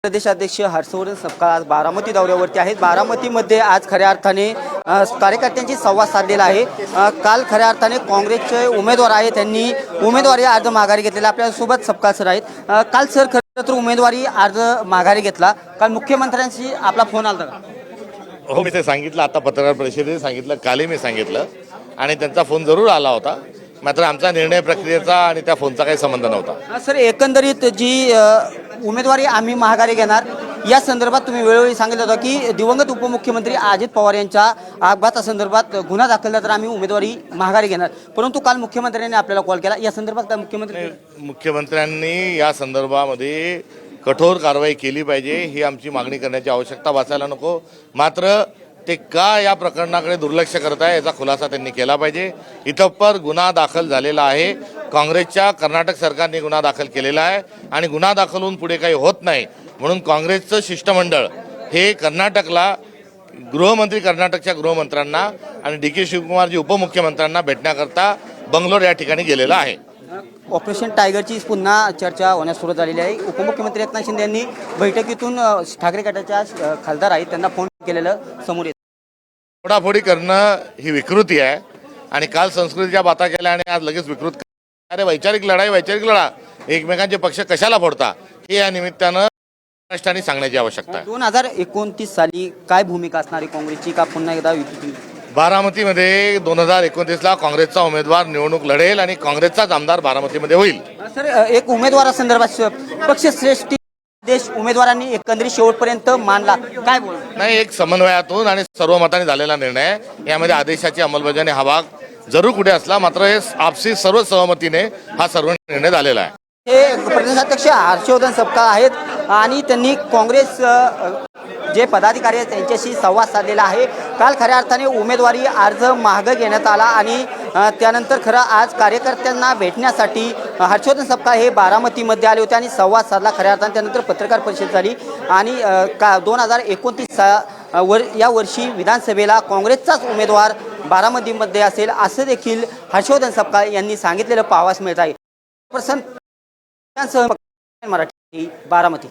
प्रदेशाध्यक्ष हर्षवर्धन सपकाळ आज बारामती दौऱ्यावरती आहेत। बारामतीमध्ये आज खऱ्या अर्थाने कार्यकर्त्यांची संवाद साधलेला आहे। काल खऱ्या अर्थाने काँग्रेसचे उमेदवार आहेत, त्यांनी उमेदवारी अर्ज माघारी घेतलेला। आपल्यासोबत सपकाळ सर आहेत। काल सर खरं तर उमेदवारी अर्ज माघारी घेतला, काल मुख्यमंत्र्यांशी आपला फोन आला का? हो, मी ते सांगितलं, आता पत्रकार परिषदेत सांगितलं, कालही मी सांगितलं आणि त्यांचा फोन जरूर आला होता। मात्र आमचा निर्णय प्रक्रियेचा आणि त्या फोनचा काही संबंध नव्हता। सर, एकंदरीत जी उमेदवारी आम्ही माघारी घेणार या संदर्भात तुम्ही वेळोवेळी सांगितलं होतं की दिवंगत उपमुख्यमंत्री अजित पवार यांच्या अपघातासंदर्भात गुन्हा दाखल झाला तर आम्ही उमेदवारी माघारी घेणार, परंतु काल मुख्यमंत्र्यांनी आपल्याला कॉल केला। या संदर्भात काय मुख्यमंत्र्यांनी या संदर्भामध्ये कठोर कारवाई केली पाहिजे ही आमची मागणी करण्याची आवश्यकता वाचायला नको। मात्र ते का या प्रकरणाकडे दुर्लक्ष करत आहे याचा खुलासा त्यांनी केला पाहिजे। इतपर गुन्हा दाखल झालेला आहे, काँग्रेसच्या कर्नाटक सरकारने गुन्हा दाखल केलेला आहे आणि गुन्हा दाखल होऊन पुढे काही होत नाही म्हणून काँग्रेसचं शिष्टमंडळ हे कर्नाटकला गृहमंत्री कर्नाटकच्या गृहमंत्र्यांना आणि डी.के. शिवकुमारजी उपमुख्यमंत्र्यांना भेटण्याकरता बंगलोर या ठिकाणी गेलेला आहे। ऑपरेशन टायगरची पुन्हा चर्चा होण्यास सुरुवात झालेली आहे। उपमुख्यमंत्री एकनाथ शिंदे यांनी बैठकीतून ठाकरे गटाच्या खासदार आहेत त्यांना फोन केलेलं समोर येतं। फोडाफोडी करणं ही विकृती आहे आणि काल संस्कृतीच्या बाता केल्या आणि आज लगेच विकृत। अरे वैचारिक लढा, एकमेकांचे पक्ष कशाला फोडता हे या निमित्तानं महाराष्ट्राने सांगण्याची आवश्यकता आहे। 2029 साली काय भूमिका असणार आहे काँग्रेसची, का पुन्हा एकदा युती? बारामतीमध्ये 2029ला काँग्रेसचा उमेदवार निवडणूक लढेल आणि काँग्रेसचाच आमदार बारामतीमध्ये होईल। सर, एक उमेदवारासंदर्भात पक्षश्रेष्ठी देश उमेदवारांनी एकंदरीत शेवटपर्यंत मानला, काय बोल? नाही, एक समन्वयातून आणि सर्वमताने झालेला निर्णय आहे। यामध्ये आदेशाची अंमलबजावणी हा भाग जरूर कुठे असला, मात्र हे आपसी सर्व सहमतीने हा सर्व निर्णय झालेला आहे। हे प्रदेशाध्यक्ष हर्षवर्धन सपकाळ आहेत आणि त्यांनी काँग्रेस जे पदाधिकारी आहेत त्यांच्याशी संवाद साधलेला आहे। काल खऱ्या अर्थाने उमेदवारी अर्ज मागे घेण्यात आला आणि त्यानंतर खरं आज कार्यकर्त्यांना भेटण्यासाठी हर्षवर्धन सपकाळ हे बारामतीमध्ये आले होते आणि संवाद साधला खऱ्या अर्थाने। त्यानंतर पत्रकार परिषद झाली आणि 2029 या वर्षी विधानसभेला काँग्रेसचाच उमेदवार बारामतीमध्ये असेल असं देखील हर्षवर्धन सपकाळ यांनी सांगितलेलं पाहावयास मिळत आहे। मराठी बारामती।